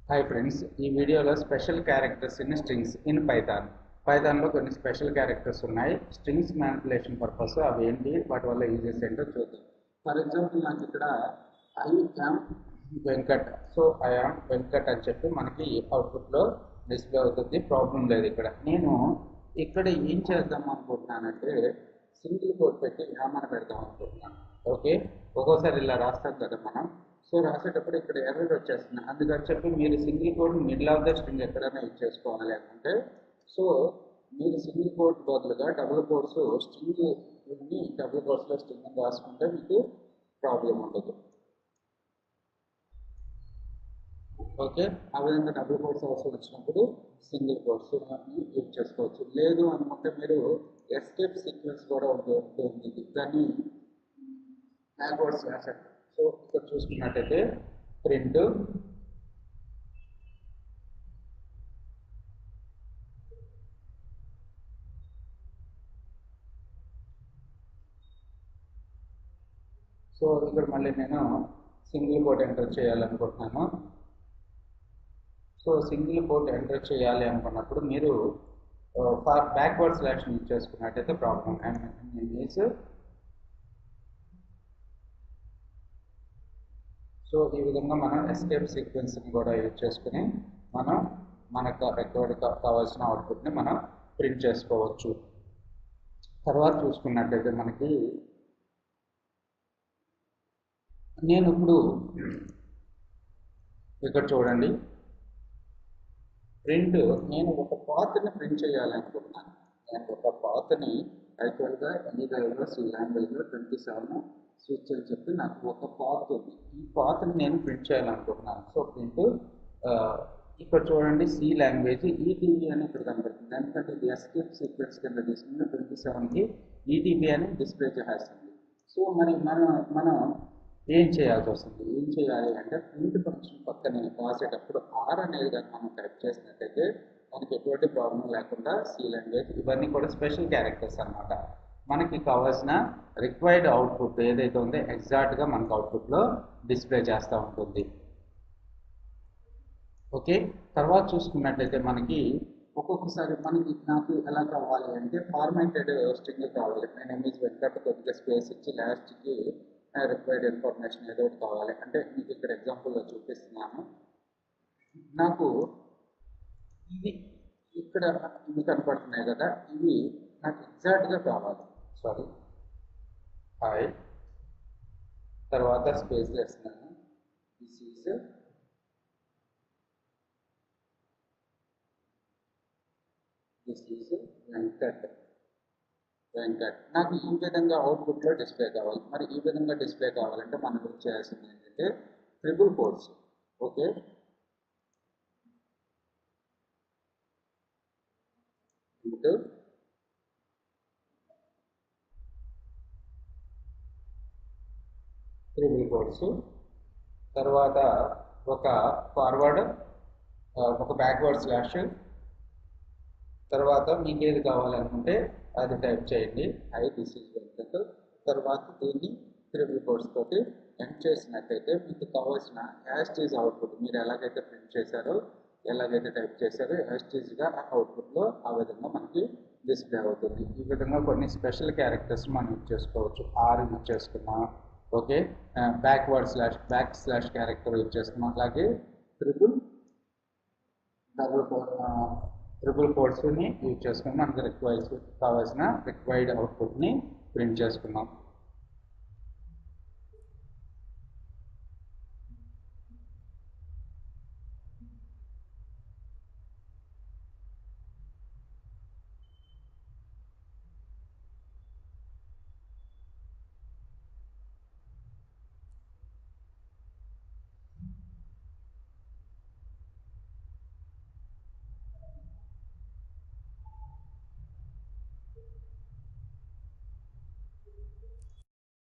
Hi friends, ఈ వీడియోలో special characters in strings in పైథాన్లో కొన్ని స్పెషల్ క్యారెక్టర్స్ ఉన్నాయి. స్ట్రింగ్స్ మ్యానిపులేషన్ పర్పస్ అవి ఏంటి, వాటి వల్ల యూజెస్ ఏంటో చూద్దాం. ఫర్ ఎగ్జాంపుల్ నాకు ఇక్కడ I am Venkat, so I am Venkat అని చెప్పి మనకి అవుట్పుట్లో డిస్ప్లే అవుతుంది. ప్రాబ్లం లేదు. నేను ఇక్కడ ఏం చేద్దాం అనుకుంటున్నానంటే సింగిల్ కోడ్ పెట్టి యామని పెడదాం అనుకుంటున్నాను. ఓకే, ఒక్కోసారి ఇలా రాస్తాం కదా మనం. సో రాసేటప్పుడు ఇక్కడ ఎర్రర్ వచ్చేస్తుంది. అందుకని చెప్పి మీరు single quote middle of the string ఎక్కడైనా ఇచ్చేసుకోవాలి అనుకుంటే, సో మీరు సింగిల్ కోడ్ బదులుగా డబుల్ కోడ్స్ స్ట్రింగ్ డబుల్ కోడ్స్లో స్ట్రింగ్ రాసుకుంటే మీకు ప్రాబ్లం ఉండదు. ఓకే, ఆ విధంగా డబుల్ కోడ్స్ అవసరం వచ్చినప్పుడు సింగిల్ కోడ్స్ యూజ్ చేసుకోవచ్చు. లేదు అనుకుంటే మీరు ఎస్కేప్ సీక్వెన్స్ కూడా ఉంటుంది, దాన్ని బ్యాక్వర్డ్స్ రాశారు. సో ఇక్కడ చూసుకున్నట్టయితే ప్రింట్ సో ఇక్కడ మళ్ళీ నేను సింగిల్ కోట్ ఎంటర్ చేయాలనుకుంటున్నాను. సో సింగిల్ కోట్ ఎంటర్ చేయాలి అనుకున్నప్పుడు మీరు ఫర్ బ్యాక్వర్డ్ స్లాష్ యూజ్ చేసుకున్నట్టయితే ప్రాబ్లం మీన్స్. సో ఈ విధంగా మనం ఎస్కేప్ సీక్వెన్స్ని కూడా యూజ్ చేసుకుని మనకు రిక్వైర్డ్ కావాల్సిన అవుట్పుట్ని మనం ప్రింట్ చేసుకోవచ్చు. తర్వాత చూసుకున్నట్టయితే మనకి నేను ఇప్పుడు ఇక్కడ చూడండి, ప్రింట్ నేను ఒక పాత్ని ప్రింట్ చేయాలనుకుంటున్నాను. నేను ఒక పాత్ని యాక్చువల్గా ఈదర్గా సి లాంగ్వేజ్లో 27 స్విచ్ అని చెప్పి నాకు ఒక పాత్ ఉంది. ఈ పాత్ని నేను ప్రింట్ చేయాలనుకుంటున్నాను. సో ప్రింట్ ఇక్కడ చూడండి, సి లాంగ్వేజ్ ఈటీబీ అని ఇక్కడ కనబడుతుంది. ఎందుకంటే ఇది ఎస్కేప్ సీక్వెన్స్ కింద తీసుకుని 27కి ఈటీబీ అని డిస్ప్లే చేస్తుంది. సో మనం ఏం చేయాల్సి వస్తుంది? ఏం చేయాలి అంటే ప్రింట్ ఫంక్షన్ పక్కనే రాసేటప్పుడు ఆర్ అనేది కానీ మనం టైప్ చేసినట్టయితే మనకి ఎటువంటి ప్రాబ్లం లేకుండా సి లాంగ్వేజ్ ఇవన్నీ కూడా స్పెషల్ క్యారెక్టర్స్ అనమాట. మనకి కావాల్సిన రిక్వైర్డ్ అవుట్పుట్ ఏదైతే ఉందో ఎగ్జాక్ట్గా మనకు అవుట్పుట్లో డిస్ప్లే చేస్తూ ఉంటుంది. ఓకే, తర్వాత చూసుకున్నట్టయితే మనకి ఒక్కొక్కసారి నాకు ఎలా కావాలి అంటే ఫార్మాటెడ్ స్ట్రింగ్ కావాలి. నేను ఇమేజ్ వెంకట్ కొద్దిగా స్పేస్ ఇచ్చి లాస్ట్కి రిక్వైర్డ్ ఇన్ఫర్మేషన్ ఏదో ఒకటి కావాలి అంటే మీకు ఇక్కడ ఎగ్జాంపుల్లో చూపిస్తున్నాను. నాకు ఇక్కడ ఇవి కనపడుతున్నాయి కదా, ఇవి నాకు ఎగ్జాక్ట్గా కావాలి. సారీ, హాయ్ తర్వాత స్పేస్ వేస్తున్నాను. This is Venkat. నాకు ఈ విధంగా అవుట్పుట్లో డిస్ప్లే కావాలి. మరి ఈ విధంగా డిస్ప్లే కావాలంటే మనం చేయాల్సింది ఏంటంటే triple codes. Okay, triple codes, తర్వాత ఒక ఫార్వర్డ్, ఒక బ్యాక్వర్డ్ స్లాష్, తర్వాత మీకు ఏది కావాలనుకుంటే అది టైప్ చేయండి. This is Venkat. తర్వాత దీన్ని ట్రిపుల్ కోడ్స్ తోటి ఎండ్ చేసినట్టయితే మీకు కావాల్సిన యాస్టీజ్ అవుట్పుట్ మీరు ఎలాగైతే ప్రింట్ చేశారో, ఎలాగైతే టైప్ చేశారో యాస్టీజ్గా అవుట్పుట్లో ఆ విధంగా మనకి డిస్ప్లే అవుతుంది. ఈ విధంగా కొన్ని స్పెషల్ క్యారెక్టర్స్ మనం యూజ్ చేసుకోవచ్చు. ఆర్ యూజ్ చేసుకున్నాం, okay, back slash character use చేసుకున్నాం, అలాగే ట్రిపుల్ కోడ్స్ని యూజ్ చేసుకుని మనకు కావాల్సిన రిక్వైర్డ్ అవుట్పుట్ని ప్రింట్ చేసుకున్నాం.